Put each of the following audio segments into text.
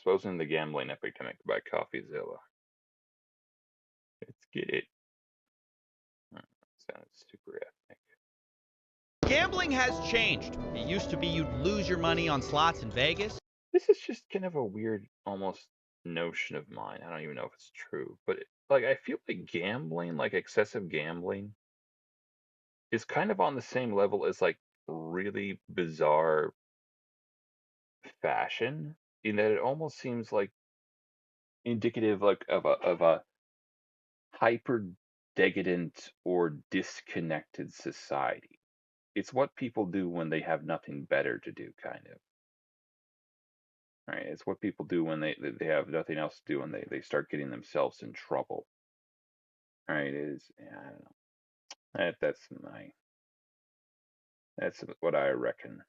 Exposing the Gambling Epidemic by Coffeezilla. Let's get it. Sounds super ethnic. Gambling has changed. It used to be you'd lose your money on slots in Vegas. This is just kind of a weird, almost notion of mine. I don't even know if it's true, but like I feel like gambling, like excessive gambling, is kind of on the same level as like really bizarre fashion, in that it almost seems like indicative like of a hyper decadent or disconnected society. It's what people do when they have nothing better to do, kind of. Right? It's what people do when they have nothing else to do and they start getting themselves in trouble. Right? It is, yeah, I don't know. That's what I reckon.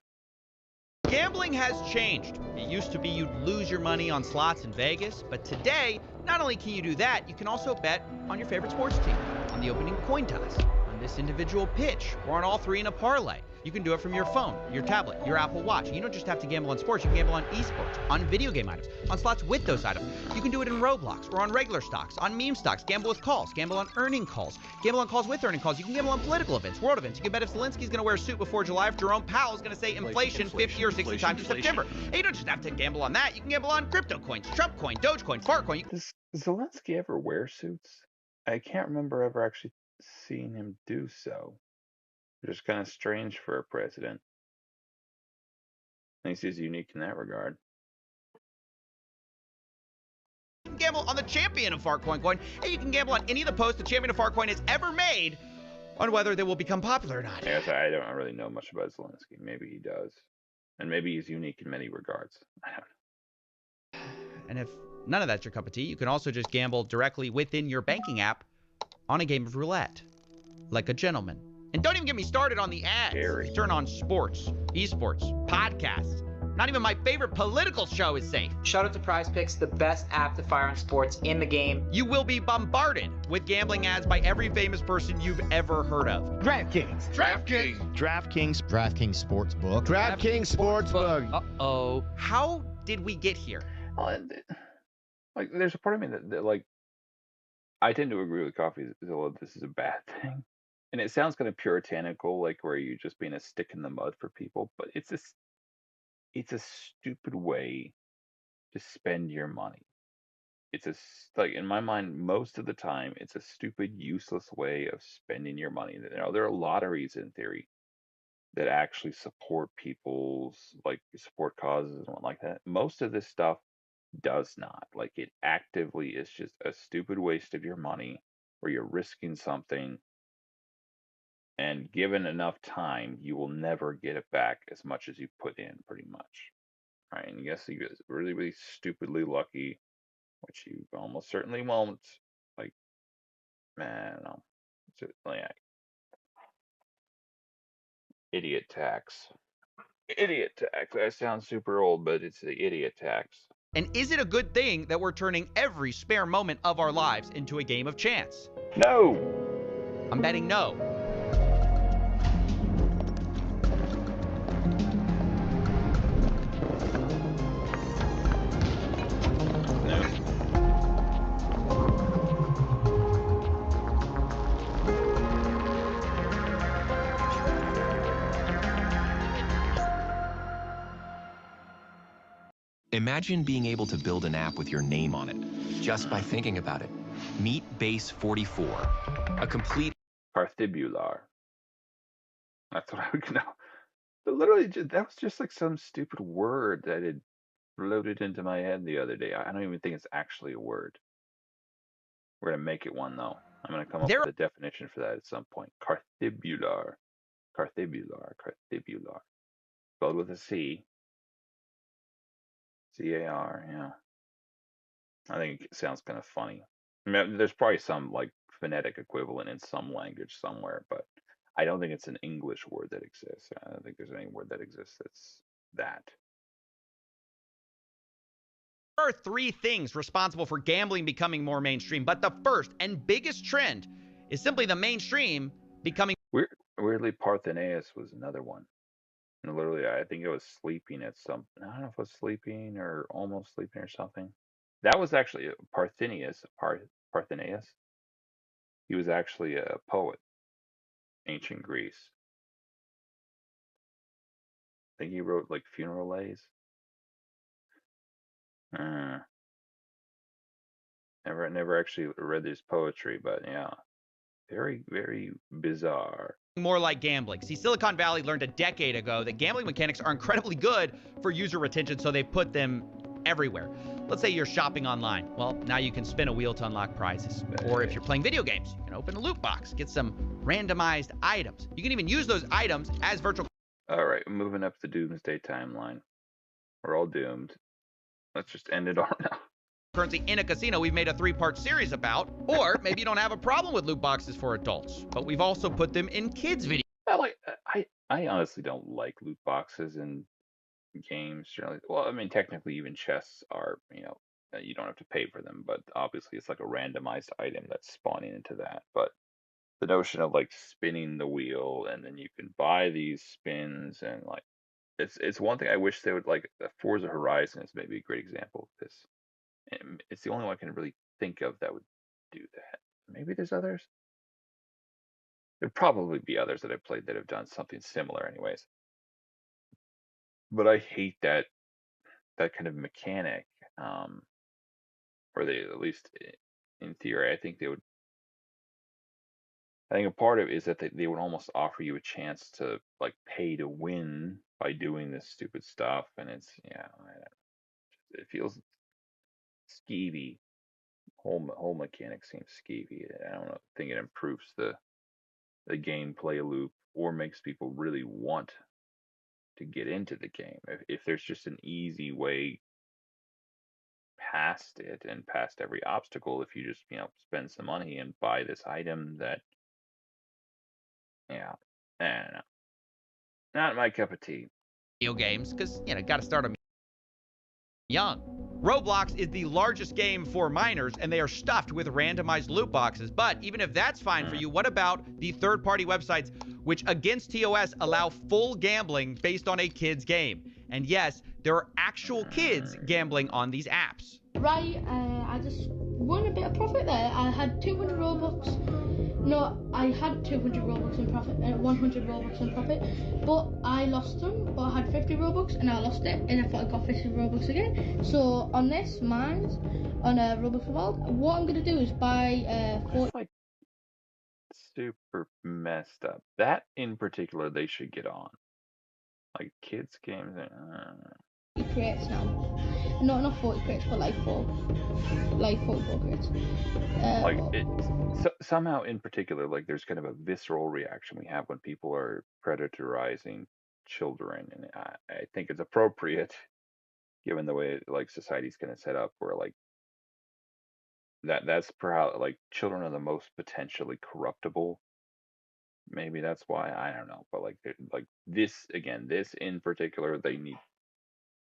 Gambling has changed. It used to be you'd lose your money on slots in Vegas, but today, not only can you do that, you can also bet on your favorite sports team, on the opening coin toss, on this individual pitch, or on all three in a parlay. You can do it from your phone, your tablet, your Apple Watch. You don't just have to gamble on sports, you can gamble on esports, on video game items, on slots with those items. You can do it in Roblox, or on regular stocks, on meme stocks, gamble with calls, gamble on earning calls, gamble on calls with earning calls. You can gamble on political events, world events. You can bet if Zelensky's going to wear a suit before July, if Jerome Powell's going to say inflation 50 or 60 times in September. And you don't just have to gamble on that. You can gamble on crypto coins, Trump coin, Dogecoin, Fartcoin. Does Zelensky ever wear suits? I can't remember ever actually seeing him do so. Just kind of strange for a president. At least he's unique in that regard. You can gamble on the champion of Fartcoin coin, and you can gamble on any of the posts the champion of Fartcoin has ever made on whether they will become popular or not. Yes, I don't really know much about Zelensky. Maybe he does. And maybe he's unique in many regards. I don't know. And if none of that's your cup of tea, you can also just gamble directly within your banking app on a game of roulette, like a gentleman. And don't even get me started on the ads. Turn on sports, esports, podcasts. Not even my favorite political show is safe. Shout out to Prize Picks, the best app to fire on sports in the game. You will be bombarded with gambling ads by every famous person you've ever heard of. DraftKings. DraftKings Sportsbook. DraftKings Sportsbook. Uh-oh. How did we get here? Like, there's a part of me that like, I tend to agree with Coffeezilla. This is a bad thing. And it sounds kind of puritanical, like where you're just being a stick in the mud for people, but it's a stupid way to spend your money. Like in my mind, most of the time, it's a stupid, useless way of spending your money. There are lotteries in theory that actually support support causes and what like that. Most of this stuff does not. Like, it actively is just a stupid waste of your money where you're risking something. And given enough time, you will never get it back as much as you put in, pretty much. Right? And yes, you get really, really stupidly lucky, which you almost certainly won't. Like, man, no. It's like, idiot tax. Idiot tax. That sounds super old, but it's the idiot tax. And is it a good thing that we're turning every spare moment of our lives into a game of chance? No! I'm betting no. Imagine being able to build an app with your name on it, just by thinking about it. Meet Base 44, a complete Carthibular. That's what I would know. But literally, that was just like some stupid word that had floated into my head the other day. I don't even think it's actually a word. We're going to make it one, though. I'm going to come up with a definition for that at some point. Carthibular. Carthibular. Carthibular. Spelled with a C. C-A-R, yeah. I think it sounds kind of funny. I mean, there's probably some like phonetic equivalent in some language somewhere, but I don't think it's an English word that exists. I don't think there's any word that exists that's that. There are three things responsible for gambling becoming more mainstream, but the first and biggest trend is simply the mainstream becoming... Weirdly, Parthenaeus was another one. And literally, I think I was sleeping at some. I don't know if I was sleeping or almost sleeping or something. That was actually Parthenius. He was actually a poet, ancient Greece. I think he wrote like funeral lays. Uh, never actually read his poetry, but yeah, very, very bizarre. More like gambling. See, Silicon Valley learned a decade ago that gambling mechanics are incredibly good for user retention, so they put them everywhere. Let's say you're shopping online. Well, now you can spin a wheel to unlock prizes. Or if you're playing video games, you can open a loot box, get some randomized items. You can even use those items as virtual. All right, moving up the doomsday timeline. We're all doomed. Let's just end it all now. Currency in a casino we've made a 3-part series about. Or maybe you don't have a problem with loot boxes for adults, but we've also put them in kids' videos. I honestly don't like loot boxes in games generally. Well, I mean, technically, even chests are, you don't have to pay for them, but obviously, it's like a randomized item that's spawning into that. But the notion of like spinning the wheel and then you can buy these spins and like it's one thing I wish they would like. Forza Horizon is maybe a great example of this. And it's the only one I can really think of that would do that. Maybe there's others. There'd probably be others that I've played that have done something similar, anyways. But I hate that kind of mechanic. Or they, at least in theory, I think they would. I think a part of it is that they would almost offer you a chance to like pay to win by doing this stupid stuff, and it feels skeevy. Whole mechanic seems skeevy. I don't know. Think it improves the gameplay loop or makes people really want to get into the game. If there's just an easy way past it and past every obstacle, if you just spend some money and buy this item that, yeah, I don't know, not my cup of tea. Video games, because got to start them young. Roblox is the largest game for minors, and they are stuffed with randomized loot boxes. But even if that's fine for you, what about the third-party websites which, against TOS, allow full gambling based on a kid's game? And yes, there are actual kids gambling on these apps. Right, I just won a bit of profit there. I had 200 Robux. No, I had 200 Robux in profit, 100 Robux in profit, but I lost them. But I had 50 Robux and I lost it, and I thought I got 50 Robux again. So on this, mine's on a Robux World, what I'm gonna do is buy 40. That's like super messed up. That in particular, they should get on. Like kids games. Crates now. No, not 40 crates, but like 44 crates. Somehow in particular, like there's kind of a visceral reaction we have when people are predatorizing children, and I think it's appropriate given the way like society's kind of set up, where like that's perhaps like children are the most potentially corruptible. Maybe that's why, I don't know, but like this this in particular, they need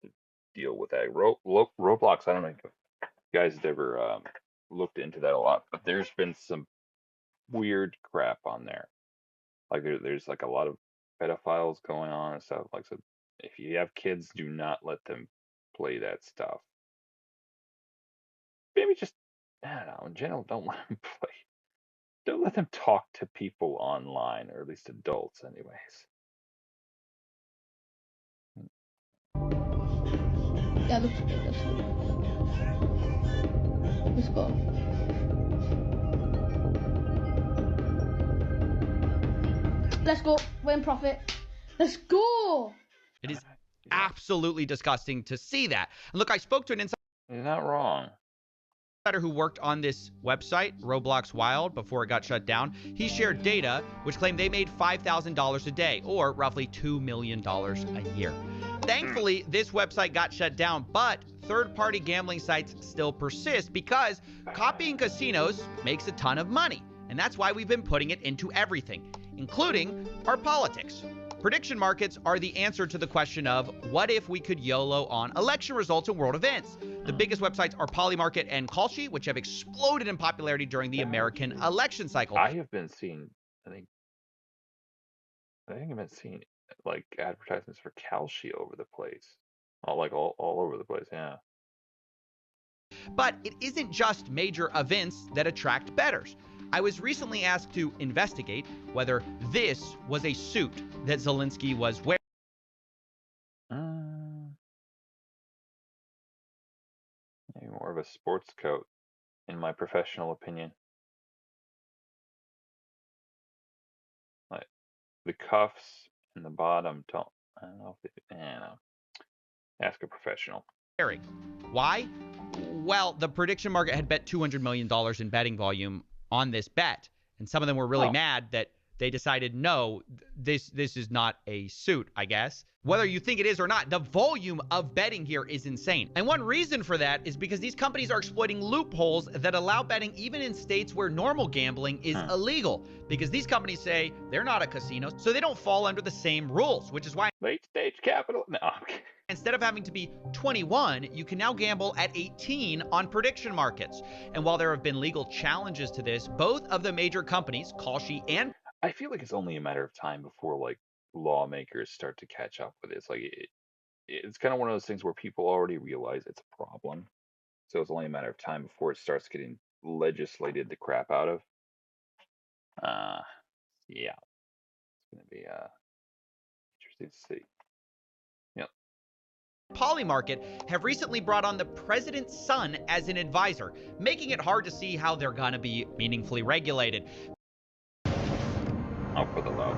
to deal with that. Roblox, I don't know if you guys have ever looked into that a lot, but there's been some weird crap on there. Like there's like a lot of pedophiles going on and stuff. Like, so if you have kids, do not let them play that stuff. Maybe just, I don't know, in general, don't let them play. Don't let them talk to people online, or at least adults, anyways. That looks good. Let's go. Let's go. We're in profit. Let's go. It is absolutely disgusting to see that. And look, I spoke to an insider. You're not wrong. Who worked on this website, Roblox Wild, before it got shut down. He shared data which claimed they made $5,000 a day, or roughly $2 million a year. Thankfully, this website got shut down, but third-party gambling sites still persist because copying casinos makes a ton of money. And that's why we've been putting it into everything, including our politics. Prediction markets are the answer to the question of what if we could YOLO on election results and world events. The biggest websites are Polymarket and Kalshi, which have exploded in popularity during the American election cycle. I have been seeing, I think I've been seeing like advertisements for Kalshi over the place, all over the place. Yeah. But it isn't just major events that attract bettors. I was recently asked to investigate whether this was a suit that Zelensky was wearing. Maybe more of a sports coat, in my professional opinion. Like the cuffs and the bottom don't. I don't know if they. No. Ask a professional. Why? Well, the prediction market had bet $200 million in betting volume on this bet, and some of them were really mad that they decided, no, this is not a suit, I guess. Whether you think it is or not, the volume of betting here is insane. And one reason for that is because these companies are exploiting loopholes that allow betting even in states where normal gambling is illegal. Because these companies say they're not a casino, so they don't fall under the same rules, which is why late stage capital. No. instead of having to be 21, you can now gamble at 18 on prediction markets. And while there have been legal challenges to this, both of the major companies, Kalshi and I feel like it's only a matter of time before like lawmakers start to catch up with it. It's like it's kind of one of those things where people already realize it's a problem, so it's only a matter of time before it starts getting legislated the crap out of. Yeah, it's gonna be interesting to see. Yep. Polymarket have recently brought on the president's son as an advisor, making it hard to see how they're gonna be meaningfully regulated. I'll put the low.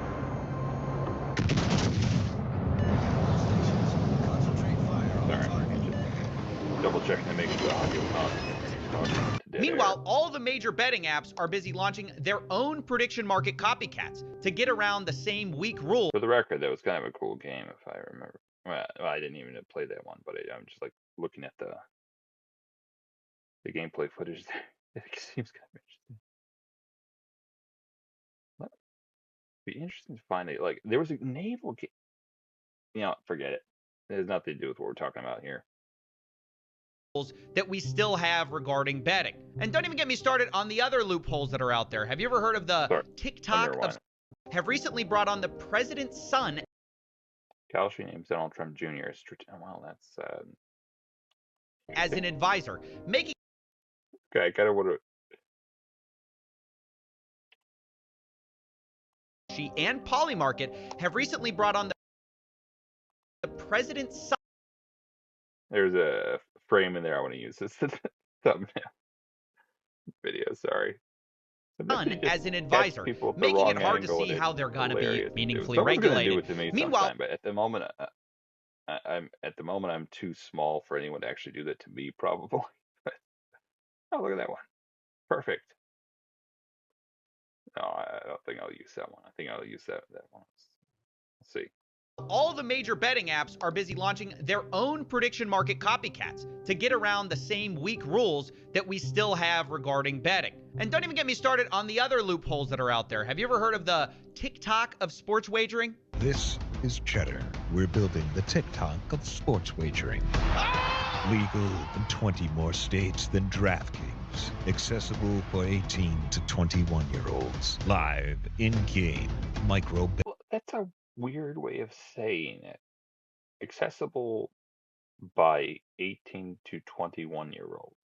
Sorry, just double checking to make sure the audio Meanwhile, all the major betting apps are busy launching their own prediction market copycats to get around the same weak rule. For the record, that was kind of a cool game, if I remember. Well, I didn't even play that one, but I'm just like looking at the gameplay footage there. It seems kind of interesting. Be interesting to find it. Like there was a naval game. Forget it. It has nothing to do with what we're talking about here. That we still have regarding betting. And don't even get me started on the other loopholes that are out there. Have you ever heard of the TikTok have recently brought on the president's son Kalshi names Donald Trump Jr. Well, that's as an advisor, making okay. I kind of want to. She and Polymarket have recently brought on the president's son. There's a frame in there I want to use. This thumbnail video. Sorry. Son as an advisor, making it hard to see how they're going to be meaningfully regulated. Meanwhile, but at the moment, I'm too small for anyone to actually do that to me, probably. Oh, look at that one. Perfect. No, I don't think I'll use that one. I think I'll use that one. Let's see. All the major betting apps are busy launching their own prediction market copycats to get around the same weak rules that we still have regarding betting. And don't even get me started on the other loopholes that are out there. Have you ever heard of the TikTok of sports wagering? This is Cheddar. We're building the TikTok of sports wagering. Legal in 20 more states than DraftKings. Accessible for 18 to 21-year-olds. Live, in-game, micro. Well, that's a weird way of saying it. Accessible by 18 to 21-year-olds.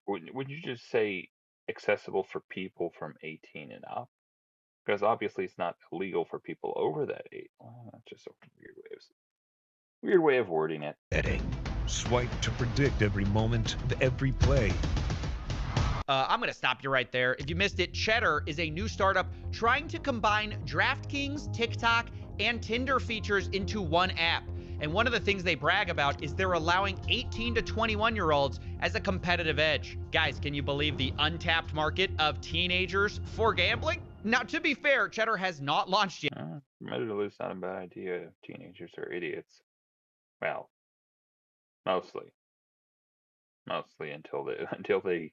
Would you just say accessible for people from 18 and up? Because obviously it's not illegal for people over that age. Well, that's just a weird way of wording it. Betting. Swipe to predict every moment of every play. I'm going to stop you right there. If you missed it, Cheddar is a new startup trying to combine DraftKings, TikTok, and Tinder features into one app. And one of the things they brag about is they're allowing 18 to 21-year-olds as a competitive edge. Guys, can you believe the untapped market of teenagers for gambling? Now, to be fair, Cheddar has not launched yet. Admittedly, it's not a bad idea. Teenagers are idiots. Well, mostly until they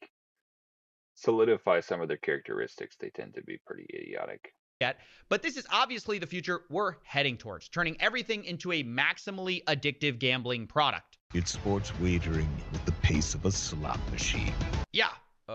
solidify some of their characteristics, they tend to be pretty idiotic. But this is obviously the future we're heading towards, turning everything into a maximally addictive gambling product. It's sports wagering with the pace of a slot machine. Yeah,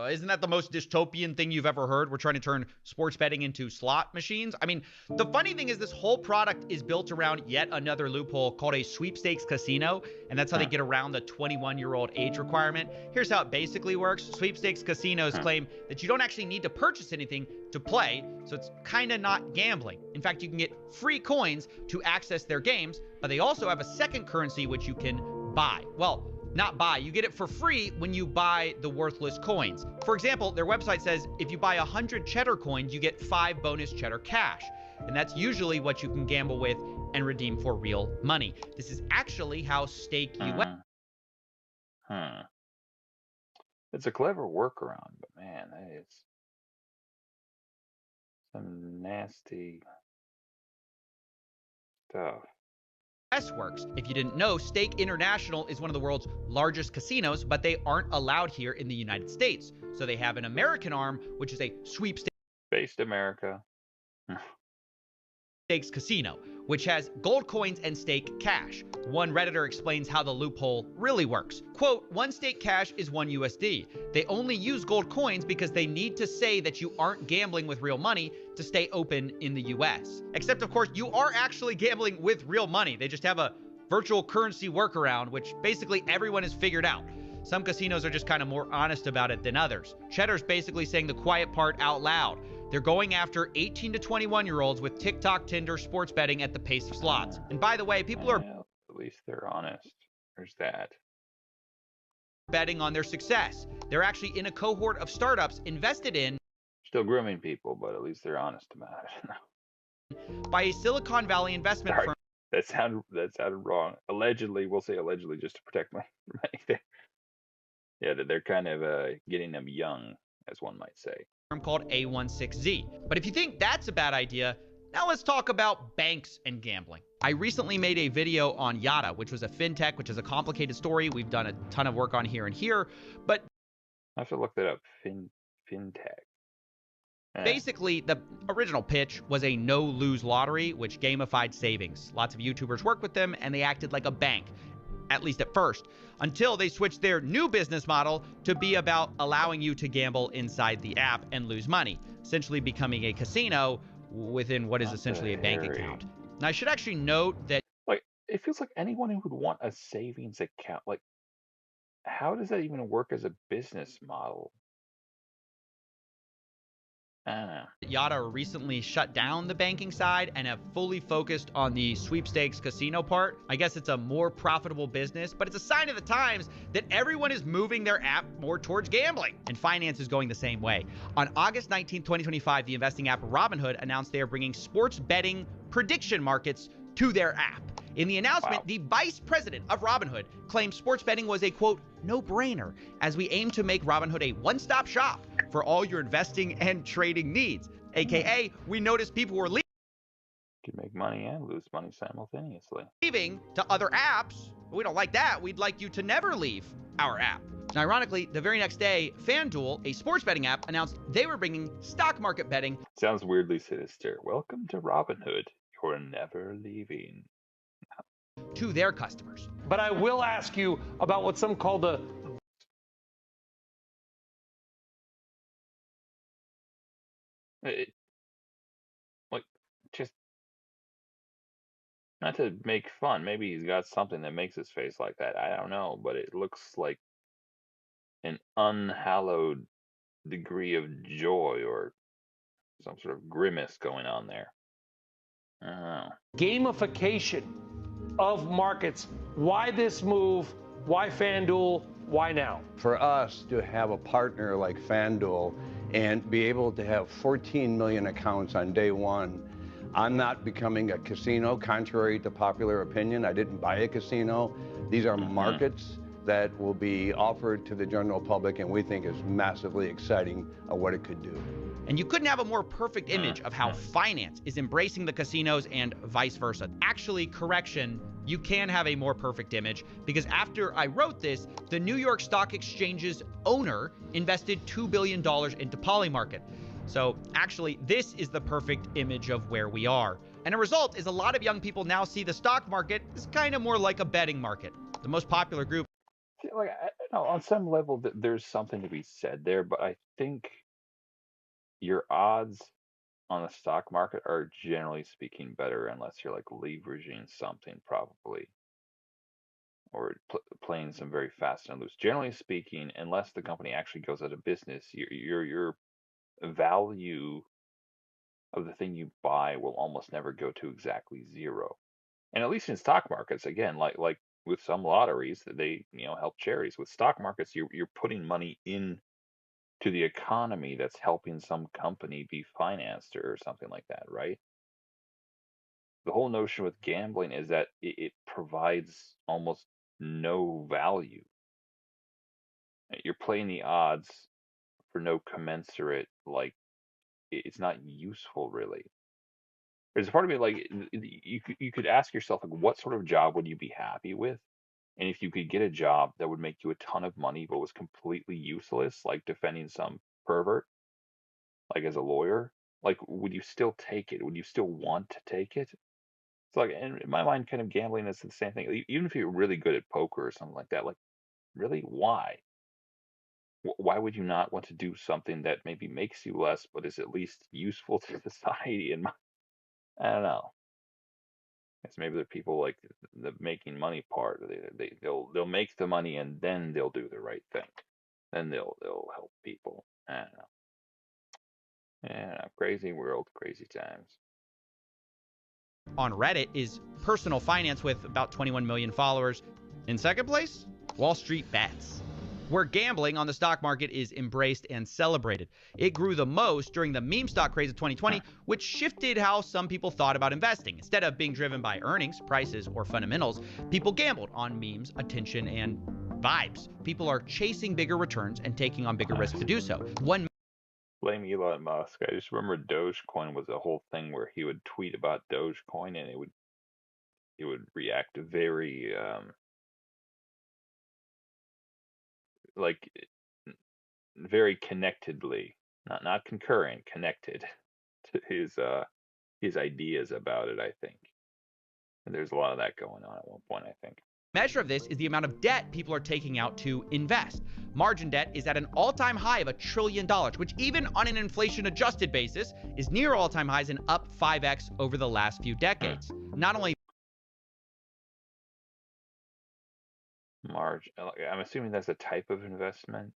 Isn't that the most dystopian thing you've ever heard? We're trying to turn sports betting into slot machines. I mean, the funny thing is this whole product is built around yet another loophole called a sweepstakes casino, and that's how they get around the 21-year-old age requirement. Here's how it basically works. Sweepstakes casinos claim that you don't actually need to purchase anything to play, so it's kind of not gambling. In fact, you can get free coins to access their games, but they also have a second currency which you can buy. Well, not buy, you get it for free when you buy the worthless coins. For example, their website says if you buy 100 cheddar coins, you get 5 bonus cheddar cash. And that's usually what you can gamble with and redeem for real money. This is actually how Stake US. It's a clever workaround, but man, that is some nasty stuff. Works. If you didn't know, Stake International is one of the world's largest casinos, but they aren't allowed here in the United States. So they have an American arm, which is a sweepstakes Based America. casino, which has gold coins and stake cash. One Redditor explains how the loophole really works. Quote, one stake cash is 1 USD. They only use gold coins because they need to say that you aren't gambling with real money to stay open in the US. Except, of course, you are actually gambling with real money. They just have a virtual currency workaround, which basically everyone has figured out. Some casinos are just kind of more honest about it than others. Cheddar's basically saying the quiet part out loud. They're going after 18 to 21-year-olds with TikTok, Tinder, sports betting at the pace of slots. And by the way, people are at least they're honest. There's that. betting on their success. They're actually in a cohort of startups invested in Still grooming people, but at least they're honest about it. by a Silicon Valley investment Sorry, firm. that sounded wrong. Allegedly, we'll say allegedly just to protect my thing. Yeah, that they're kind of getting them young, as one might say. Called A16Z. But if you think that's a bad idea, now let's talk about banks and gambling. I recently made a video on Yada, which was a fintech, which is a complicated story. We've done a ton of work on here and here, but I have to look that up. Fintech. basically, the original pitch was a no-lose lottery, which gamified savings. Lots of YouTubers worked with them, and they acted like a bank, at least at first, until they switched their new business model to be about allowing you to gamble inside the app and lose money, essentially becoming a casino within what is essentially a bank account. Now, I should actually note that Like, it feels like anyone who would want a savings account, like, how does that even work as a business model? I don't know. Yada recently shut down the banking side and have fully focused on the sweepstakes casino part. I guess it's a more profitable business, but it's a sign of the times that everyone is moving their app more towards gambling, and finance is going the same way. On August 19, 2025, the investing app Robinhood announced they are bringing sports betting prediction markets to their app. In the announcement, the vice president of Robinhood claimed sports betting was a, quote, no-brainer, as we aim to make Robinhood a one-stop shop for all your investing and trading needs. AKA, we noticed people were You can make money and lose money simultaneously. leaving to other apps. We don't like that. We'd like you to never leave our app. And ironically, the very next day, FanDuel, a sports betting app, announced they were bringing stock market betting Sounds weirdly sinister. Welcome to Robinhood. You're never leaving. to their customers. But I will ask you about what some call the Like, just not to make fun. Maybe he's got something that makes his face like that. I don't know, but it looks like an unhallowed degree of joy or some sort of grimace going on there. I don't know. gamification of markets. Why this move? Why FanDuel? Why now? For us to have a partner like FanDuel and be able to have 14 million accounts on day one, I'm not becoming a casino, contrary to popular opinion. I didn't buy a casino. These are markets that will be offered to the general public, and we think is massively exciting of what it could do. And you couldn't have a more perfect image of how finance is embracing the casinos and vice versa. Actually, correction, you can have a more perfect image because after I wrote this, the New York Stock Exchange's owner invested $2 billion into Polymarket. So actually, this is the perfect image of where we are. And a result is a lot of young people now see the stock market as kind of more like a betting market. The most popular group See, like know, on some level, there's something to be said there, but I think your odds on the stock market are generally speaking better unless you're like leveraging something probably or playing some very fast and loose. Generally speaking, unless the company actually goes out of business, your value of the thing you buy will almost never go to exactly zero. And at least in stock markets, again, like with some lotteries that they help charities. With stock markets, you're putting money in to the economy that's helping some company be financed or something like that, right? The whole notion with gambling is that it provides almost no value. You're playing the odds for no commensurate, like it's not useful really. There's a part of me like you could ask yourself like what sort of job would you be happy with? And if you could get a job that would make you a ton of money but was completely useless, like defending some pervert, like as a lawyer, like would you still take it? Would you still want to take it? It's like in my mind, kind of gambling is the same thing. Even if you're really good at poker or something like that, like really, why? Why would you not want to do something that maybe makes you less, but is at least useful to society? And I don't know. It's maybe the people like the making money part. They'll make the money and then they'll do the right thing. Then they'll help people. I don't know. Yeah, crazy world, crazy times. On Reddit is personal finance with about 21 million followers. In second place, Wall Street Bets, where gambling on the stock market is embraced and celebrated. It grew the most during the meme stock craze of 2020, which shifted how some people thought about investing. Instead of being driven by earnings, prices, or fundamentals, people gambled on memes, attention, and vibes. People are chasing bigger returns and taking on bigger risks to do so. Blame Elon Musk. I just remember Dogecoin was a whole thing where he would tweet about Dogecoin and it would react very like very connectedly, not concurrent, connected to his ideas about it, I think. And there's a lot of that going on at one point, I think. Measure of this is the amount of debt people are taking out to invest. Margin debt is at an all-time high of $1 trillion, which even on an inflation-adjusted basis is near all-time highs and up 5x over the last few decades. Not only I'm assuming that's a type of investment.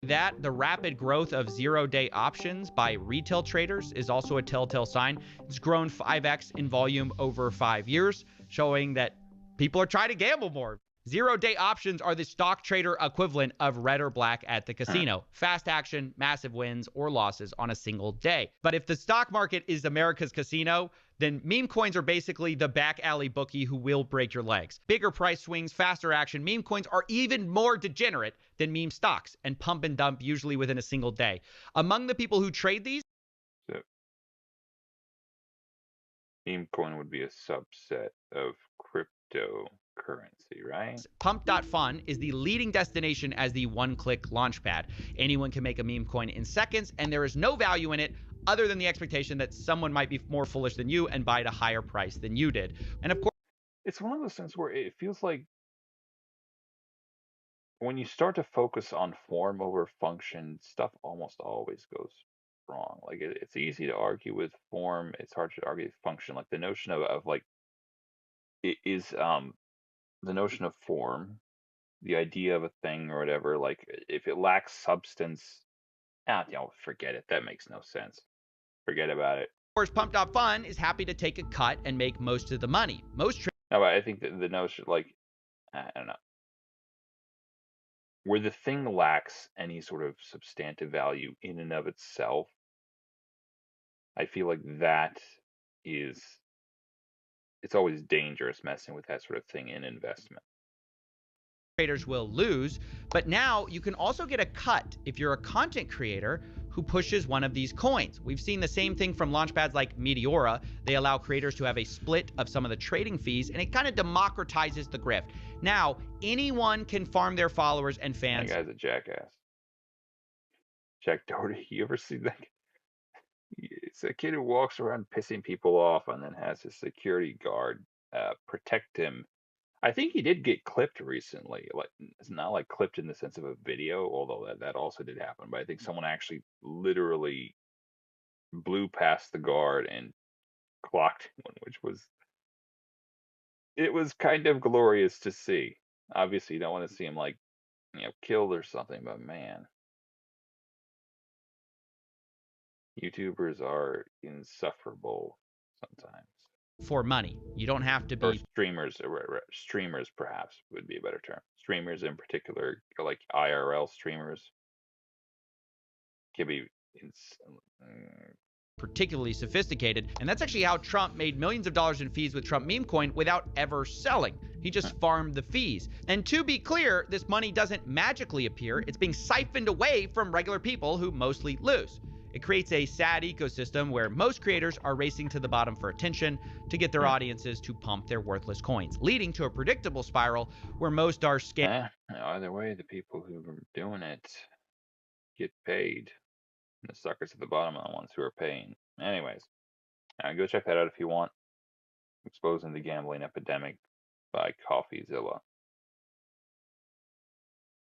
that, the rapid growth of zero-day options by retail traders is also a telltale sign. It's grown 5x in volume over 5 years, showing that people are trying to gamble more. Zero-day options are the stock trader equivalent of red or black at the casino. Fast action, massive wins or losses on a single day. But if the stock market is America's casino, then meme coins are basically the back alley bookie who will break your legs. Bigger price swings, faster action. Meme coins are even more degenerate than meme stocks and pump and dump usually within a single day. Among the people who trade these, So, meme coin would be a subset of cryptocurrency, right? Pump.fun is the leading destination as the one-click launchpad. Anyone can make a meme coin in seconds, and there is no value in it other than the expectation that someone might be more foolish than you and buy at a higher price than you did. And of course, it's one of those things where it feels like when you start to focus on form over function, stuff almost always goes wrong. Like it's easy to argue with form, it's hard to argue with function. Like the notion of like it is the notion of form, the idea of a thing or whatever, like if it lacks substance, forget it. That makes no sense. Forget about it. of course, Pump.fun is happy to take a cut and make most of the money. Most No, but I think that the notion, like, I don't know, where the thing lacks any sort of substantive value in and of itself, I feel like that is, it's always dangerous messing with that sort of thing in investment. traders will lose, but now you can also get a cut if you're a content creator who pushes one of these coins. We've seen the same thing from launchpads like Meteora. They allow creators to have a split of some of the trading fees, and it kind of democratizes the grift. Now, anyone can farm their followers and fans. That guy's a jackass. Jack Doherty, you ever see that? It's a kid who walks around pissing people off and then has his security guard protect him. I think he did get clipped recently. Like, it's not like clipped in the sense of a video, although that also did happen. But I think someone actually literally blew past the guard and clocked him, which was it was kind of glorious to see. Obviously, you don't want to see him like killed or something, but man, YouTubers are insufferable sometimes. For money. You don't have to Or be streamers, streamers perhaps would be a better term. Streamers in particular, like IRL streamers, can be particularly sophisticated, and that's actually how Trump made millions of dollars in fees with Trump meme coin without ever selling. He just farmed the fees. And to be clear, this money doesn't magically appear. It's being siphoned away from regular people who mostly lose. It creates a sad ecosystem where most creators are racing to the bottom for attention to get their audiences to pump their worthless coins, leading to a predictable spiral where most are scammed. Either way, the people who are doing it get paid. And the suckers at the bottom are the ones who are paying. Anyways, go check that out if you want. Exposing the Gambling Epidemic by Coffeezilla.